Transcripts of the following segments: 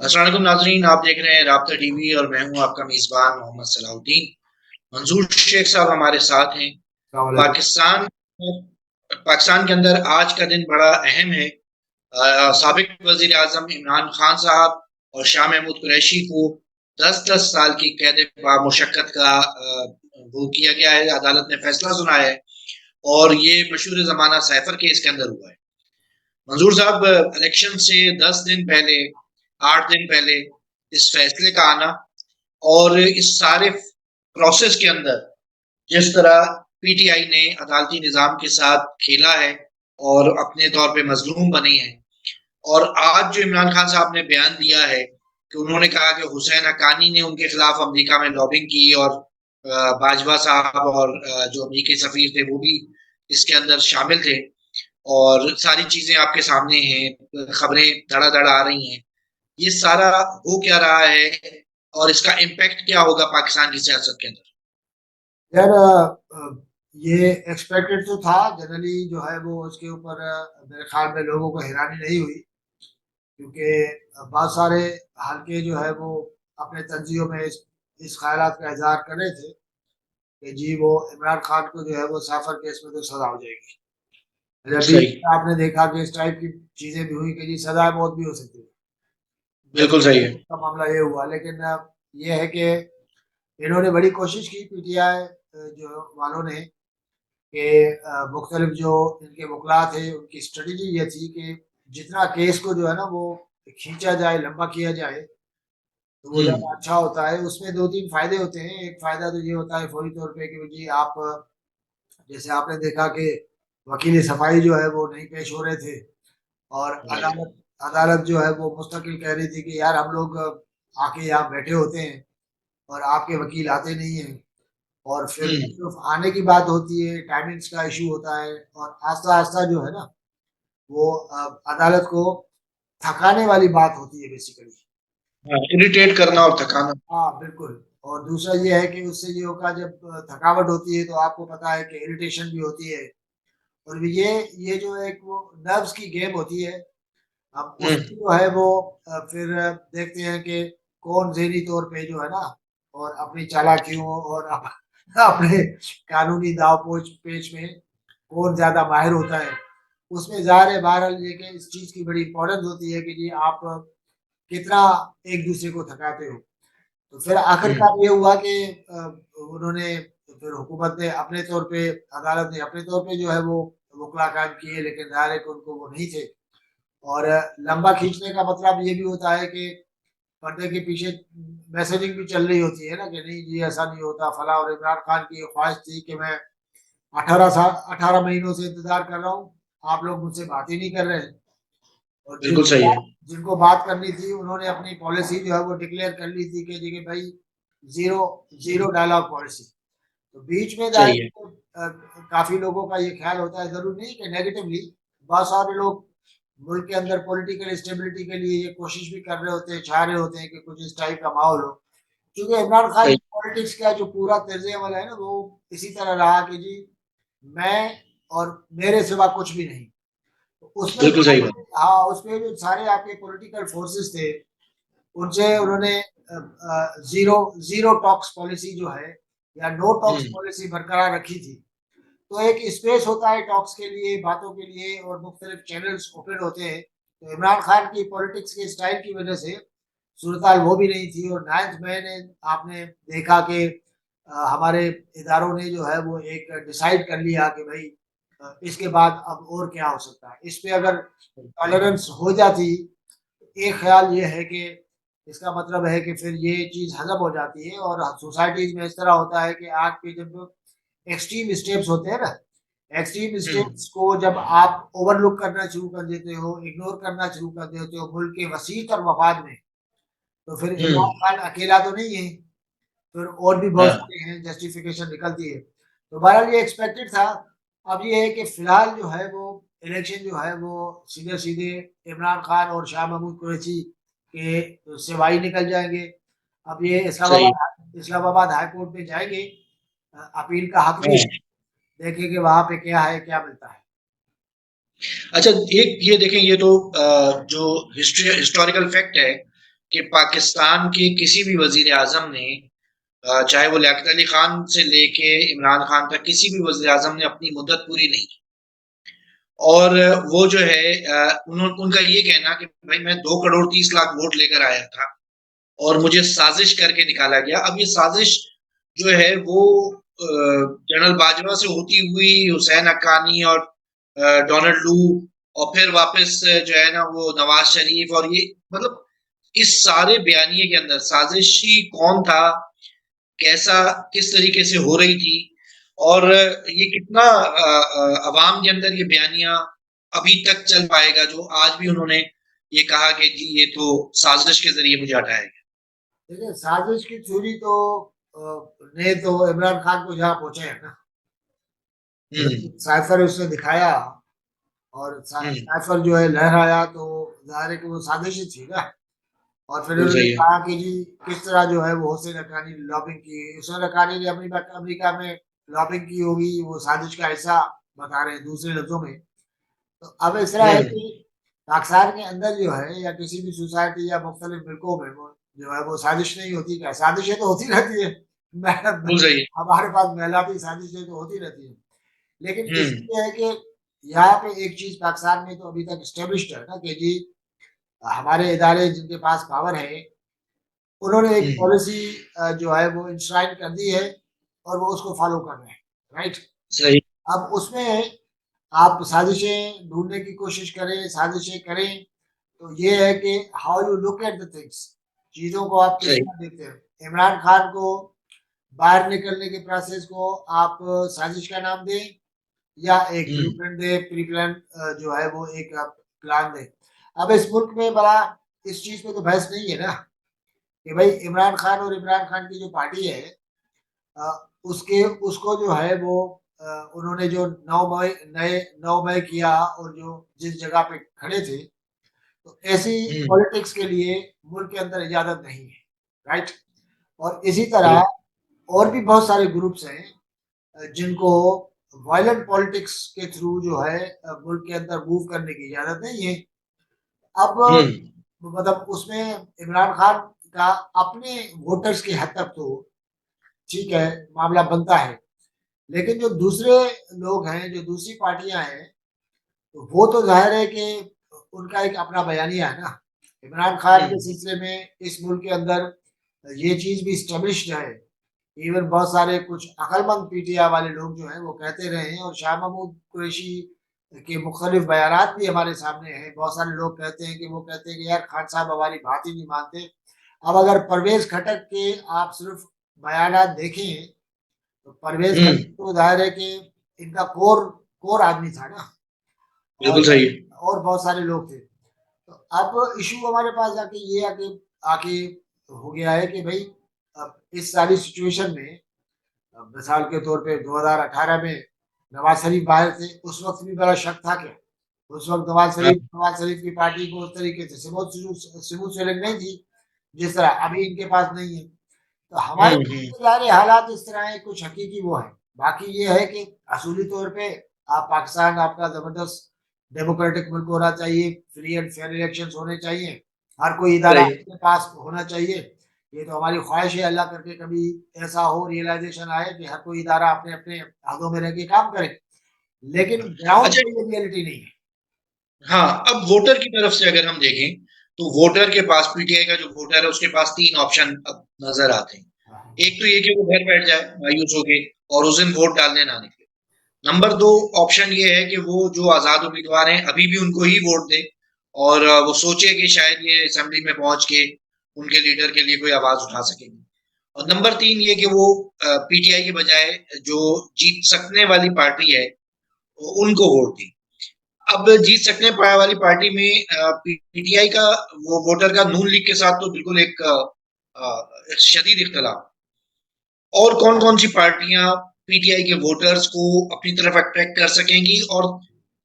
अस्सलाम वालेकुम नाजरीन, आप देख रहे हैं राब्ता टीवी और मैं हूं आपका मेजबान मोहम्मद सलाउद्दीन। मंजूर शेख साहब हमारे साथ हैं। वालेकुम। पाकिस्तान पाकिस्तान के अंदर आज का दिन बड़ा अहम है। साबिक वजीर आजम इमरान खान साहब और शाह महमूद कुरैशी को 10-10 साल की कैद मुशक्कत का वो किया गया है। अदालत ने फैसला सुनाया है और ये मशहूर जमाना साइफर केस के अंदर हुआ है। मंजूर साहब, इलेक्शन से 10 दिन पहले, 8 दिन पहले इस फैसले का आना और इस सारे प्रोसेस के अंदर जिस तरह पीटीआई ने अदालती निजाम के साथ खेला है और अपने तौर पे मजलूम बने हैं, और आज जो इमरान खान साहब ने बयान दिया है कि उन्होंने कहा कि हुसैन हक्कानी ने उनके खिलाफ अमेरिका में लॉबिंग की और बाजवा साहब और जो अमेरिकी सफीर थे वो भी इसके अंदर शामिल थे, और सारी चीजें आपके सामने हैं, खबरें धड़ाधड़ आ रही हैं। ये सारा हो क्या रहा है और इसका इम्पैक्ट क्या होगा पाकिस्तान की सियासत के अंदर? यार ये एक्सपेक्टेड तो था जनरली जो है वो उसके ऊपर मेरे ख्याल में लोगों को हैरानी नहीं हुई क्योंकि बहुत सारे हल्के जो है वो अपने तंजीयों में इस ख्यालात का इजहार कर रहे थे कि जी वो इमरान खान को जो है वो साफर केस में तो सजा हो जाएगी। अभी सही। आपने देखा कि इस टाइप की चीजें भी हुई कि जी सजा मौत भी हो सकती है। बिल्कुल सही है। का मामला ये हुआ लेकिन ये है कि इन्होंने बड़ी कोशिश की पीटीआई जो वालों ने कि मुख्तलिफ जो इनके वकला थे उनकी स्ट्रेटजी ये थी कि जितना केस को जो है ना वो खींचा जाए, लंबा किया जाए तो वो ज़्यादा हम्म। अच्छा होता है। उसमें 2-3 फ़ायदे होते हैं। एक फ़ायदा तो ये होता है फ़ौरी तौर पे कि जी आप जैसे आपने देखा कि वकील सफाई जो है वो नहीं पेश हो रहे थे और राइट। अदालत अदालत जो है वो मुस्तकिल कह रही थी कि यार हम लोग आके यहाँ बैठे होते हैं और आपके वकील आते नहीं हैं। और फिर हम्म। सिर्फ आने की बात होती है, टाइमिंग्स का इशू होता है और आस्ता-आस्ता जो है ना वो अदालत को थकाने वाली बात होती है बेसिकली। हाँ, इरिटेट करना और थकाना। हाँ, बिल्कुल। और दूसरा ये है कि उससे ये होगा जब थकावट होती है तो आपको पता है कि इरिटेशन भी होती है और ये जो एक वो नर्व्स की गेम होती है, अब उसमें हम्म। जो है वो फिर देखते हैं कि कौन ज़हनी तौर पे जो है ना और अपनी चालाकियों और अपने कानूनी दाँव-पोच पेच में कौन ज़्यादा माहिर होता है। उसमें ज़ाहिर है बहरहाल ये कि इस चीज़ की बड़ी इम्पोर्टेंस होती है कि जी आप कितना एक-दूसरे को थकाते हो। तो फिर हम्म। आखिरकार ये हुआ कि उन्होंने फिर हुकूमत ने अपने तौर पे अदालत ने अपने तौर पे जो है वो वकला कायम किए लेकिन ज़ाहिर है कि उनको वो नहीं थे। और लंबा खींचने का मतलब ये भी होता है कि पर्दे के पीछे मैसेजिंग भी चल रही होती है ना कि नहीं जी ऐसा नहीं होता फला। और इमरान खान की ख्वाहिश थी कि मैं 18 महीनों से इंतजार कर रहा हूँ, आप लोग मुझसे बात ही नहीं कर रहे हैं। और बिल्कुल सही है। जिनको बात करनी थी उन्होंने अपनी पॉलिसी जो है वो डिक्लेयर कर ली थी कि जी कि भाई जीरो जीरो डायलॉग पॉलिसी। तो बीच में सही है। काफी लोगों का ये ख्याल होता है, जरूर नहीं कि नेगेटिवली, बहुत सारे लोग मुल्क के अंदर पॉलिटिकल स्टेबिलिटी के लिए ये कोशिश भी कर रहे होते हैं, चाह रहे होते हैं कि कुछ इस टाइप का माहौल हो। क्योंकि इमरान खान सही। की पॉलिटिक्स का जो पूरा तर्ज अमल है ना वो इसी तरह रहा कि जी मैं और मेरे सिवा कुछ भी नहीं। तो उसमें बिल्कुल सही जो बात। हाँ उसमें जो सारे आपके पॉलिटिकल फोर्सेस थे उनसे उन्होंने जीरो जीरो टॉक्स पॉलिसी जो है या नो टॉक्स हम्म। पॉलिसी बरकरार रखी थी। तो एक स्पेस होता है टॉक्स के लिए, बातों के लिए और मुख्तलिफ चैनल्स ओपन होते हैं। तो इमरान खान की पॉलिटिक्स के स्टाइल की वजह से सूरत वो भी नहीं थी। और 9th मई ने आपने देखा कि हमारे इदारों ने जो है वो एक डिसाइड कर लिया कि भाई इसके बाद अब और क्या हो सकता है। इस पे अगर टॉलरेंस हो जाती, एक ख्याल ये है कि इसका मतलब है कि फिर ये चीज़ हज़म हो जाती है। और सोसाइटीज़ में इस तरह होता है कि आपके जब एक्सट्रीम स्टेप्स होते हैं ना, एक्सट्रीम हम्म। स्टेप्स को जब आप ओवरलुक करना शुरू कर देते हो, इग्नोर करना शुरू कर देते हो मुल्क के वसीह तर मफाद में, तो फिर इमरान हम्म। खान अकेला तो नहीं है, फिर और भी बहुत हाँ। सारे हैं, जस्टिफिकेशन निकलती है। तो बहरहाल ये एक्सपेक्टेड था। अब ये है कि फिलहाल जो है वो इलेक्शन जो है वो सीधे-सीधे इमरान खान और शाह महमूद कुरैशी के सेवाई निकल जाएँगे। अब ये सही। इस्लामाबाद हाई कोर्ट में जाएँगे, अपील का हक भी है। हाँ। देखेंगे वहाँ पे क्या है, क्या मिलता है। अच्छा, एक ये देखें, ये तो जो हिस्ट्री हिस्टोरिकल फैक्ट है कि पाकिस्तान के किसी भी वजीर आजम ने, चाहे वो लियाकत अली खान से लेके इमरान खान तक, किसी भी वजीर आजम ने अपनी मुद्दत पूरी नहीं की। और वो जो है उनका ये कहना कि भाई मैं 2 करोड़ 30 लाख वोट लेकर आया था और मुझे साजिश करके निकाला गया। अब ये साजिश जो है वो जनरल बाजवा से होती हुई हुसैन हक्कानी और डोनाल्ड लू, और फिर वापस जो है ना वो नवाज शरीफ, और ये मतलब इस सारे बयानिए के अंदर साजिशी कौन था, कैसा, किस तरीके से हो रही थी, और ये कितना अवाम के अंदर ये बयानिया अभी तक चल पाएगा, जो आज भी उन्होंने ये कहा कि जी ये तो साजिश के जरिए मुझे हटाया गया। देखिए साजिश की छुरी तो ने तो इमरान खान को जहाँ पहुंचे है ना, हम्म। साइफर उसने दिखाया और हम्म। साइफर जो है लहराया तो जाहिर है कि वो साजिश ही थी ना। और फिर बिल्कुल उन्होंने सही है। कहा कि जी किस तरह जो है वो हुसैन हक्कानी ने लॉबिंग की, हुसैन हक्कानी ने अपनी अमेरिका में लॉबिंग की होगी, वो साजिश का हिस्सा बता रहे हैं दूसरे लफ्जों में। तो अब इस तरह है हम्म। कि पाकिस्तान के अंदर जो है या किसी भी सोसाइटी या मुख्तलिफ मुल्कों में वो जो है वो साजिश नहीं होती, क्या साजिशें तो होती रहती है। बिल्कुल सही है। हमारे पास महिलाती साजिशें तो होती रहती है, लेकिन हम्म। इसलिए है कि यहाँ पे एक चीज पाकिस्तान में तो अभी तक स्टेब्लिश्ड है ना कि जी हमारे इदारे जिनके पास पावर है उन्होंने एक हम्म। पॉलिसी जो है वो इंश्राइन कर दी है और वो उसको फॉलो कर रहे हैं, राइट। सही। अब उसमें आप साजिशें ढूंढने की कोशिश करें, साजिशें करें, तो ये है कि how you look at the things, चीजों को आप किस सही। तरह देखते हैं। इमरान खान को बाहर निकलने के प्रोसेस को आप साजिश का नाम दें या एक हम्म। ब्लूप्रिंट दे, प्री प्लान जो है वो एक प्लान दे। अब इस मुल्क में बड़ा इस चीज पे तो बहस नहीं है ना कि भाई इमरान खान और इमरान खान की जो पार्टी है उसके उसको जो है वो उन्होंने जो 9 मई किया और जो जिस जगह पे खड़े थे, तो ऐसी हम्म। पॉलिटिक्स के लिए मुल्क के अंदर इजाजत नहीं है, राइट। और इसी तरह बिल्कुल। और भी बहुत सारे ग्रुप्स हैं जिनको वायलेंट पॉलिटिक्स के थ्रू जो है मुल्क के अंदर मूव करने की इजाजत नहीं है। अब हम्म। मतलब उसमें इमरान खान का अपने वोटर्स की हद तक तो ठीक है, मामला बनता है, लेकिन जो दूसरे लोग हैं, जो दूसरी पार्टियां हैं, तो वो तो जाहिर है कि उनका एक अपना बयानिया है ना। इमरान खान के हम्म। सिलसिले में इस मुल्क के अंदर ये चीज भी स्टेब्लिश्ड है। इवन बहुत सारे कुछ अक्लमंद पीटीआई वाले लोग जो हैं वो कहते रहे हैं, और शाह महमूद कुरैशी के मुख्तलिफ बयानात भी हमारे सामने हैं। बहुत सारे लोग कहते हैं कि वो कहते हैं कि यार खान साहब हमारी बात ही नहीं मानते। अब अगर परवेज खटक के आप सिर्फ बयानात देखें तो परवेज खटक हम्म। तो जाहिर है कि इनका कोर कोर आदमी था ना। बिल्कुल और सही है। बहुत सारे लोग थे। तो अब इशू हमारे पास आके ये आके आके हो गया है कि भाई अब इस सारी सिचुएशन में अब मिसाल के तौर पे 2018 में नवाज शरीफ बाहर थे, उस वक्त भी बड़ा शक था क्या? उस वक्त हाँ। नवाज शरीफ की पार्टी को उस तरीके से स्मूथ सेलिंग नहीं थी जिस तरह अभी इनके पास नहीं है। तो हमारे हम्म। सारे हालात इस तरह है, कुछ हकीकी वो है। बाकी ये है कि असूली तौर पे आप पाकिस्तान आपका जबरदस्त डेमोक्रेटिक मुल्क होना चाहिए, फ्री एंड फेयर इलेक्शंस होने चाहिए, हर कोई इदारा सही। अपने पास होना चाहिए। ये तो हमारी ख्वाहिश है, अल्लाह करके कभी ऐसा हो, रियलाइजेशन आए कि हर कोई इदारा अपने अपने हदों में रह के काम करे, लेकिन ग्राउंड अच्छा। पे ये रियलिटी नहीं है। हाँ, अब वोटर की तरफ से अगर हम देखें तो वोटर के पास, पीटीआई का जो वोटर है उसके पास 3 ऑप्शन अब नजर आते हैं। एक तो ये कि वो घर बैठ जाए मायूस होके और उस दिन वोट डालने ना निकले। नंबर 2 ऑप्शन ये है कि वो जो आजाद उम्मीदवार हैं अभी भी उनको ही वोट दे, और वो सोचे कि शायद ये असेंबली में पहुंच के उनके लीडर के लिए कोई आवाज उठा सकेंगे। और नंबर 3 ये कि वो पीटीआई के बजाय जो जीत सकने वाली पार्टी है उनको वोट दी। अब जीत सकने वाली पार्टी में पीटीआई का वो वोटर का नून लीग के साथ तो बिल्कुल एक शदीद इख्तलाफ। और कौन कौन सी पार्टियां पीटीआई के वोटर्स को अपनी तरफ अट्रैक्ट कर सकेंगी, और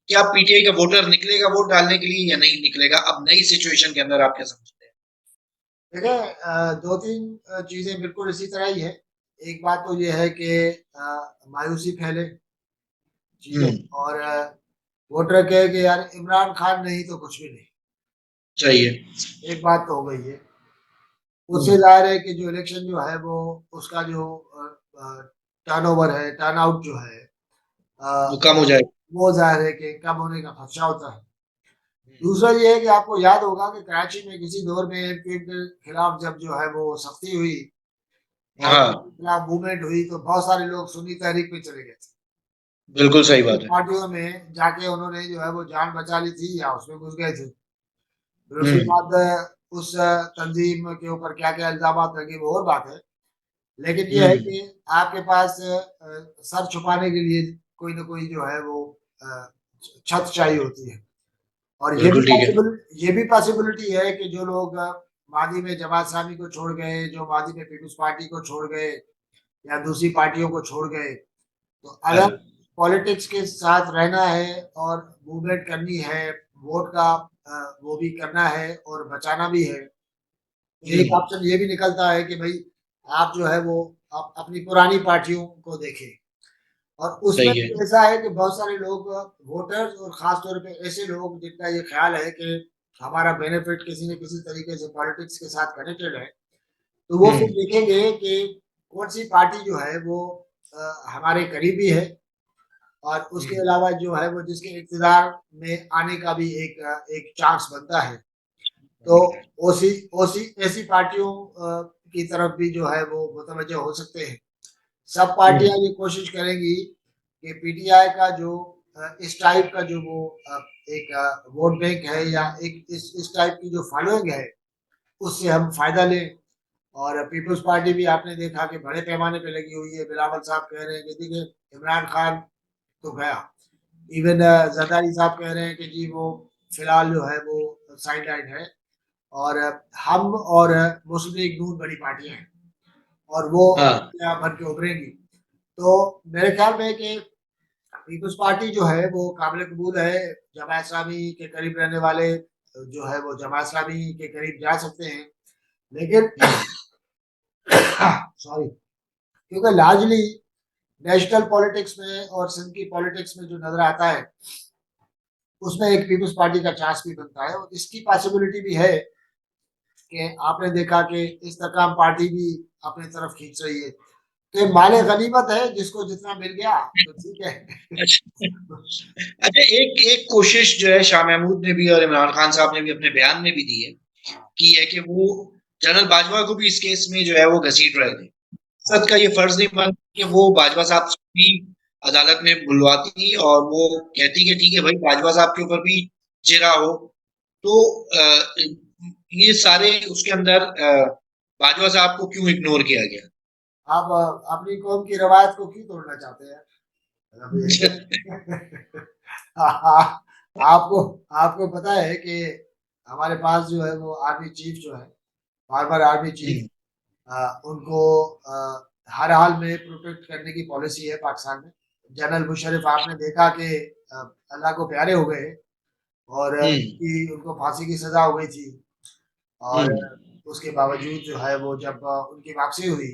क्या पीटीआई का वोटर निकलेगा वोट डालने के लिए या नहीं निकलेगा, अब नई सिचुएशन के अंदर आप क्या समझते देखिए दो तीन चीजें बिल्कुल इसी तरह ही है। एक बात तो ये है कि मायूसी फैले, ठीक हैं? है, और वोटर कहे कि यार इमरान खान नहीं तो कुछ भी नहीं। चाहिए। एक बात तो हो गई है। उससे ज़ाहिर है कि जो इलेक्शन जो है वो उसका जो टर्नओवर है, टर्नआउट जो है वो अ, कम हो जाएगा। वो ज़ाहिर है कि कम होने का खदशा होता है। दूसरा ये है कि आपको याद होगा कि कराची में किसी दौर में एमक्यू के खिलाफ जब जो है वो सख्ती हुई और हाँ, खिलाफ मूवमेंट हुई तो बहुत सारे लोग सुन्नी तहरीक में चले गए थे। बिल्कुल सही बात है। पार्टियों में जाके उन्होंने जो है वो जान बचा ली थी या उसमें घुस गए थे। फिर उसके हुँ, बाद उस तंजीम के ऊपर क्या-क्या इल्ज़ामात लगे वो और बात है। लेकिन ये है हुँ, कि आपके पास सर छुपाने के लिए कोई न कोई जो है वो अ, छत चाहिए होती है। और बिल्कुल ठीक है। ये भी पॉसिबिलिटी है कि जो लोग मादी में जमात इस्लामी को छोड़ गए, जो मादी में पीपल्स पार्टी को छोड़ गए या दूसरी पार्टियों को छोड़ गए, तो हाँ, अगर पॉलिटिक्स के साथ रहना है और मूवमेंट करनी है, वोट का वो भी करना है और बचाना भी है, तो हुँ, एक ऑप्शन ये भी निकलता है कि भई आप जो है वो आप अपनी पुरानी पार्टियों को देखें। और उसमें सही है। भी ऐसा है कि बहुत सारे लोग वोटर्स और ख़ास तौर पे ऐसे लोग जिनका ये ख़्याल है कि हमारा बेनिफिट किसी न किसी तरीके से पॉलिटिक्स के साथ कनेक्टेड है, तो वो हुँ, फिर देखेंगे कि कौन-सी पार्टी जो है वो हमारे करीबी है और उसके हुँ, अलावा जो है वो जिसके इक़्तिदार में आने का भी एक चांस बनता है। तो ओसी ओसी ऐसी पार्टियों की तरफ भी जो है वो मुतवज्जह हो सकते हैं। सब हुँ, पार्टियाँ ये कोशिश करेंगी कि पीटीआई का जो इस टाइप का जो वो एक वोट बैंक है या एक इस टाइप की जो फॉलोइंग है, उससे हम फ़ायदा लें और पीपल्स पार्टी भी आपने देखा कि बड़े पैमाने पे लगी हुई है। बिलावल साहब कह रहे हैं कि देखिए इमरान खान तो गया। इवन ज़रदारी साहब कह रहे हैं कि जी वो फिलहाल जो है वो साइड लाइन है और हम और मुस्लिम लीग नून बड़ी पार्टियाँ हैं और वो हाँ, यहाँ बन के उभरेंगी। तो मेरे ख्याल में कि पीपल्स पार्टी जो है वो काबिल कबूल है। जमात इस्लामी के करीब रहने वाले जो है वो जमात इस्लामी के करीब जा सकते हैं। लेकिन हुँ, सॉरी क्योंकि लार्जली नेशनल पॉलिटिक्स में और सिंध की पॉलिटिक्स में जो नज़र आता है, उसमें एक पीपल्स पार्टी का चांस भी बनता है और इसकी पॉसिबिलिटी भी है कि आपने देखा कि इस्तेकाम पार्टी भी अपनी तरफ खींच रही है। तो ये माले गनीमत है जिसको जितना मिल गया तो ठीक है। अच्छा। अच्छा, एक एक कोशिश जो है शाह महमूद ने भी और इमरान खान साहब ने भी अपने बयान में भी की है कि वो जनरल बाजवा को भी इस केस में जो है वो घसीट रहे थे। हाँ, संसद का ये फर्ज नहीं बनता कि वो बाजवा साहब से भी अदालत में बुलवाती और वो कहती कि ठीक है भाई बाजवा साहब के ऊपर भी जिरा हो। तो ये सारे उसके अंदर बाजवा साहब को क्यों इग्नोर किया गया? आप अपनी कौम की रवायत को क्यों तोड़ना चाहते हैं? मतलब ये आपको आपको पता है कि हमारे पास जो है वो आर्मी चीफ जो है, फॉर्मर आर्मी चीफ हुँ, उनको हर हाल में प्रोटेक्ट करने की पॉलिसी है पाकिस्तान में। जनरल मुशर्रफ आपने देखा कि अल्लाह को प्यारे हो गए और हुँ, उनकी उनको फांसी की सज़ा हो गई थी हुँ, और उसके बावजूद जो है वो जब उनकी वापसी हुई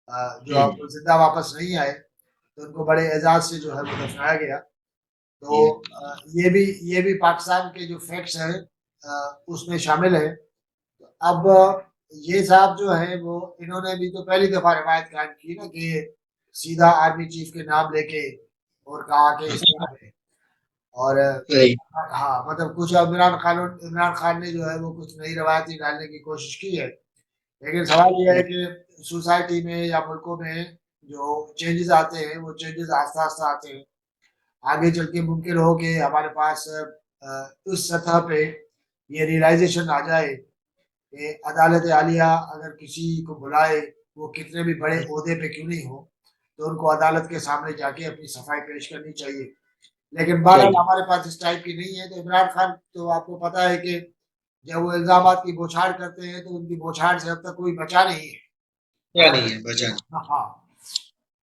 जो हुँ, अब वो ज़िंदा वापस नहीं आए, तो उनको बड़े एज़ाज़ से जो है वो दफ़नाया गया। तो ये ये भी पाकिस्तान के जो फैक्ट्स हैं उसमें शामिल है। अब ये साहब जो हैं वो इन्होंने भी तो पहली दफ़ा रवायत कायम की ना कि सीधा आर्मी चीफ के नाम लेके और कहा कि इस तरह है और सही। हाँ, मतलब कुछ इमरान खान ने जो है वो कुछ नई रवायतें डालने की कोशिश की है। लेकिन सवाल ये है हुँ, कि सोसाइटी में या मुल्कों में जो चेंजेज़ आते हैं, वो चेंजेज़ आहिस्ता-आहिस्ता आते हैं। आगे चल के मुमकिन हो कि हमारे पास उस सतह पे ये रियलाइज़ेशन आ जाए कि अदालत आलिया अगर किसी को बुलाए, वो कितने भी बड़े ओहदे पे क्यों नहीं हो, तो उनको अदालत के सामने जाके अपनी सफाई पेश करनी चाहिए। लेकिन बहरहाल सही। हमारे पास इस टाइप की नहीं है, तो इमरान खान तो आपको पता है कि जब वो इल्ज़ामात की बौछार करते हैं, तो उनकी बौछार से अब तक कोई बचा नहीं है। क्या अगर नहीं है बचा नहीं। हाँ, हाँ,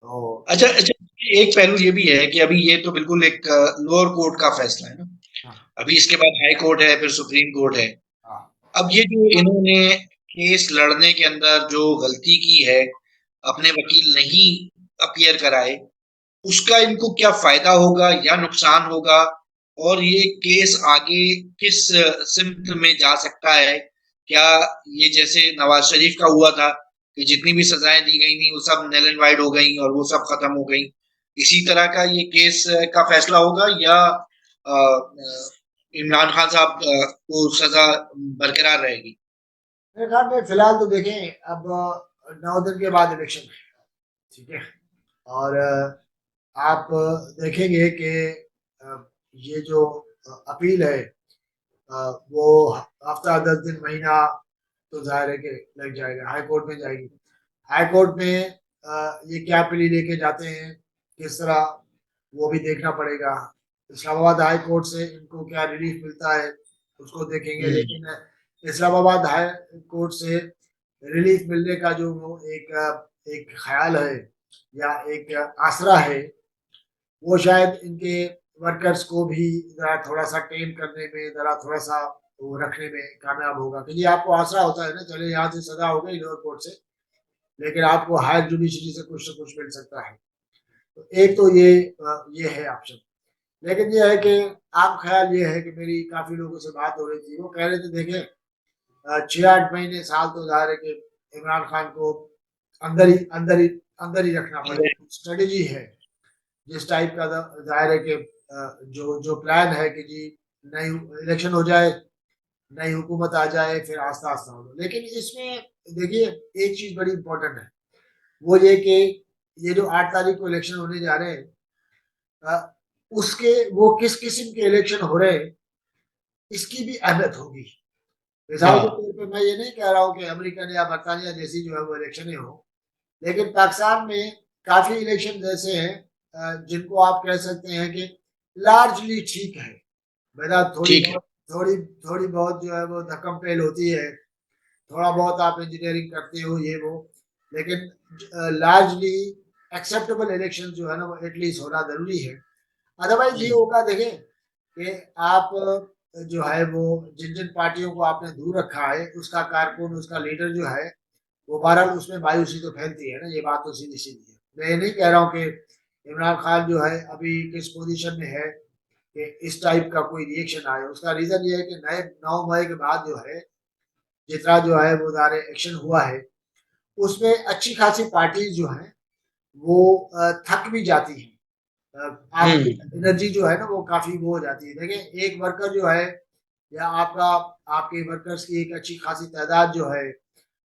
तो अच्छा, अच्छा, एक पहलू ये भी है कि अभी ये तो बिल्कुल एक लोअर कोर्ट का फैसला है ना। हाँ, अभी इसके बाद हाई कोर्ट है, फिर सुप्रीम कोर्ट है। हाँ, अब ये जो इन्होंने केस लड़ने के अंदर जो गलती की है, अपने वकील नहीं अपीयर कराए, उसका इनको क्या फ़ायदा होगा या नुकसान होगा? और ये केस आगे किस सिमत में जा सकता है क्या ये जैसे नवाज शरीफ का हुआ था कि जितनी भी सजाएं दी गई थी वो सब नल एंड वाइड हो गई और वो सब खत्म हो गई, इसी तरह का ये केस का फैसला होगा या इमरान खान साहब को सजा बरकरार रहेगी? मेरे ख्याल में फिलहाल तो देखें, अब 9 दिन के बाद इलेक्शन है, ठीक है। और आप देखेंगे कि ये जो अपील है, वो हफ्ता 10 दिन महीना तो जाहिर है कि लग जाएगा, हाई कोर्ट में जाएगी। हाई कोर्ट में ये क्या प्ली लेके जाते हैं, किस तरह, वो भी देखना पड़ेगा। इस्लामाबाद हाई कोर्ट से इनको क्या रिलीफ मिलता है उसको देखेंगे, हम्म। लेकिन इस्लामाबाद हाई कोर्ट से रिलीफ मिलने का जो वो एक ख्याल है या एक आसरा है, वो शायद इनके वर्कर्स को भी ज़रा थोड़ा-सा टेम करने में, ज़रा थोड़ा-सा वो रखने में कामयाब होगा। क्योंकि आपको आसरा होता है ना, चले यहाँ से सज़ा हो गई लोअर कोर्ट से, लेकिन आपको हायर जुडिशरी से कुछ न कुछ मिल सकता है। तो एक तो ये है ऑप्शन। लेकिन ये है कि आम ख़्याल ये है कि मेरी काफ़ी लोगों से बात हो रही थी, वो कह रहे थे देखें 6-8 महीने, साल तो ज़ाहिर है कि इमरान खान को अंदर ही अंदर ही अंदर ही रखना पड़ेगा। स्ट्रेटजी है। जिस टाइप का जाहिर है कि जो जो प्लान है कि जी नई इलेक्शन हो जाए, नई हुकूमत आ जाए, फिर आस्ता-आस्ता हो। लेकिन इसमें देखिए एक चीज़ बड़ी इम्पोर्टेंट है, वो ये कि ये जो 8 तारीख को इलेक्शन होने जा रहे हैं, अ, उसके वो किस किस्म के इलेक्शन हो रहे हैं, इसकी भी अहमियत होगी। मिसाल के हाँ। तौर पे मैं ये नहीं कह रहा हूँ कि अमेरिकन या बरतानिया जैसी जो है वो इलेक्शनें हों, लेकिन पाकिस्तान में काफ़ी इलेक्शन ऐसे हैं जिनको आप कह सकते हैं कि लार्जली ठीक है। मेरा थोड़ी ठीक है। बहुत थोड़ी थोड़ी बहुत जो है वो धक्कम-पेल होती है, थोड़ा बहुत आप इंजीनियरिंग करते हो ये वो, लेकिन लार्जली एक्सेप्टेबल इलेक्शन जो है ना वो एटलीस्ट होना ज़रूरी है। अदरवाइज़ ये हम्म। होगा देखें कि आप जो है वो जिन-जिन पार्टियों को आपने दूर रखा है, उसका कारकुन, उसका लीडर जो है, वो बहरहाल उसमें मायूसी तो फैलती है ना, ये बात तो सीधी-सीधी है। मैं ये नहीं कह रहा हूँ कि इमरान खान जो है अभी किस पोज़ीशन में है कि इस टाइप का कोई रिएक्शन आए। उसका रीज़न ये है कि नए 9 मई के बाद जो है, जितना जो है वो ज़ाहिर एक्शन हुआ है, उसमें अच्छी खासी पार्टीज़ जो हैं, वो थक भी जाती हैं। आपकी हम्म। एनर्जी जो है ना वो काफ़ी वो हो जाती है। देखिए एक वर्कर जो है या आपके वर्कर्स की एक अच्छी खासी तादाद जो है,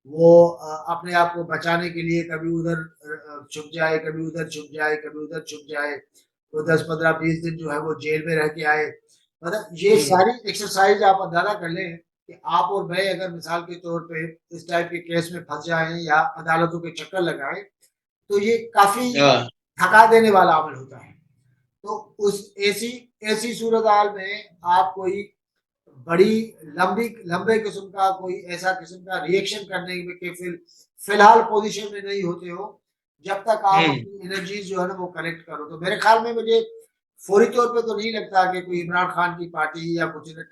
वो अपने आप को बचाने के लिए कभी उधर छुप जाए, कभी उधर छुप जाए, कभी उधर छुप जाए। तो 10, 15, 20 दिन जो है वो जेल में रह के आए। मतलब ये हम्म। सारी एक्सरसाइज़ आप अंदाज़ा कर लें कि आप और मैं अगर मिसाल के तौर पे इस टाइप के केस में फँस जाएँ या अदालतों के चक्कर लगाएँ, तो ये काफ़ी हाँ। थका देने वाला अमल होता है। तो उस ऐसी ऐसी सूरत-हाल में आप कोई बड़ी लंबे किस्म का कोई ऐसा किस्म का रिएक्शन करने में कि फिलहाल पोजीशन में नहीं होते हो, जब तक आप हम्म। अपनी एनर्जीज़ जो है ना वो कलेक्ट करो। तो मेरे ख़्याल में मुझे फ़ौरी तौर पे तो नहीं लगता कि कोई इमरान खान की पार्टी या कुछ न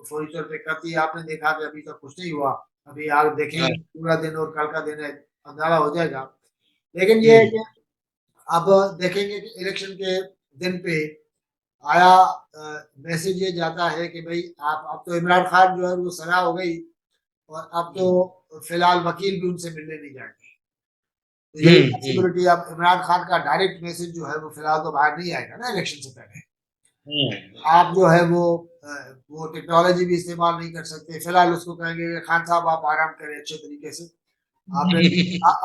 फ़ौरी तौर पे करती है। आपने देखा कि अभी तक कुछ नहीं हुआ। अभी आप हाँ। देखेंगे पूरा दिन और कल का दिन है, अंधारा हो जाएगा। लेकिन ये है हम्म। कि अब देखेंगे कि इलेक्शन के दिन पे आया मैसेज ये जाता है कि भई आप अब तो इमरान खान जो है वो सजा हो गई और अब तो हम्म। फिलहाल वकील भी उनसे मिलने नहीं जाएँगे। तो यही हम्म। पॉसिबिलिटी, अब इमरान खान का डायरेक्ट मैसेज जो है वो फिलहाल तो बाहर नहीं आएगा ना इलेक्शन से पहले। हम्म। आप जो है वो टेक्नोलॉजी भी इस्तेमाल नहीं कर सकते। फिलहाल उसको कहेंगे कि खान साहब आप आराम करें अच्छे तरीके से। आपने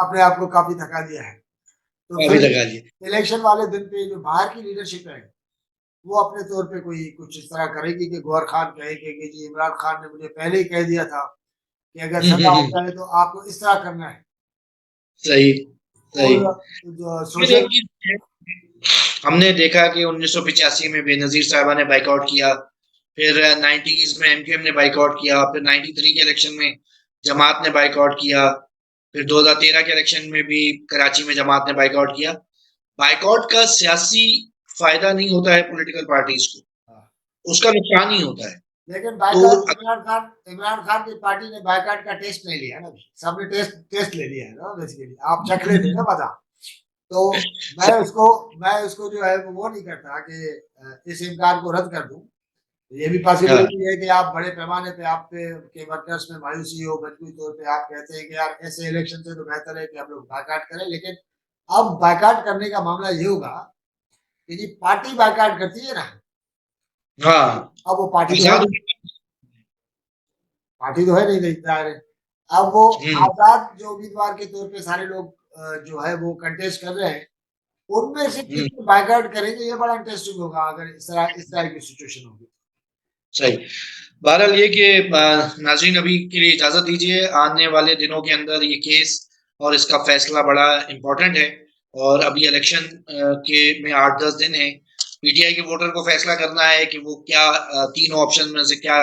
अपने आप को काफ़ी थका दिया है। तो काफी फिर लगा लिए। इलेक्शन वाले दिन पे जो बाहर की लीडरशिप है, वो अपने तौर पे कोई कुछ इस तरह करेगी कि गौहर खान कहेंगे कि जी इमरान खान ने मुझे पहले ही कह दिया था कि अगर सजा हो हम्म। जाए तो आपको इस तरह करना है। सही। सही। और जो फिर सोशल एक चीज हमने देखा कि 1985 में बेनजीर साहिबा ने बाइकआउट किया, फिर 90s में एमक्यूएम ने बाइकआउट किया, फिर 93 के इलेक्शन में जमात ने बाइकआउट किया, फिर 2013 के इलेक्शन में भी कराची में जमात ने बाइकआउट किया। बाइकआउट का सियासी फायदा नहीं होता है पॉलिटिकल पार्टीज को, उसका नुकसान ही होता है। लेकिन तो बायकॉट इमरान खान की पार्टी ने बायकॉट का टेस्ट नहीं लिया ना अभी। सबने टेस्ट टेस्ट ले लिया है ना बेसिकली। आप चख लेते ना मजा। तो मैं उसको मैं उसको जो है वो नहीं करता कि इस इम्कान को रद्द कर दूं। ये भी पॉसिबिलिटी है कि आप बड़े पैमाने पे आप पे के वर्कर्स में मायूसी हो, मजबूरी तौर पे आप कहते हैं कि यार ऐसे इलेक्शन से तो बेहतर है कि हम लोग बायकॉट करें, लेकिन अब बायकॉट करने का मामला ये होगा कि जी पार्टी बायकॉट करती है ना, हाँ, अब वो पार्टी तो है आजाद। नहीं, पार्टी तो है नहीं नहीं जाहिर है। अब वो हम्म। आजाद जो उम्मीदवार के तौर पे सारे लोग जो है वो कंटेस्ट कर रहे हैं, उनमें से हम्म। कितने बायकॉट करेंगे, ये बड़ा इंटरेस्टिंग होगा अगर इस तरह की सिचुएशन होगी। सही। बहरहाल ये कि नाज़रीन अभी के लिए इजाज़त दीजिए, आने वाले दिनों के अंदर ये केस और इसका फैसला बड़ा इम्पोर्टेंट है और अभी इलेक्शन के में 8-10 दिन हैं। पीटीआई के वोटर को फैसला करना है कि वो क्या तीनों ऑप्शन में से क्या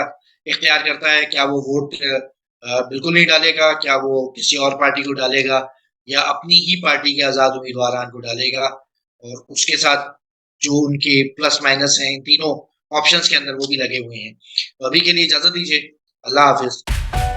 इख्तियार करता है, क्या वो वोट बिल्कुल नहीं डालेगा, क्या वो किसी और पार्टी को डालेगा या अपनी ही पार्टी के आज़ाद उम्मीदवारान को डालेगा और उसके साथ जो उनके प्लस माइनस हैं, इन तीनों ऑप्शंस के अंदर वो भी लगे हुए हैं। तो अभी के लिए इजाज़त दीजिए। अल्लाह हाफ़िज़।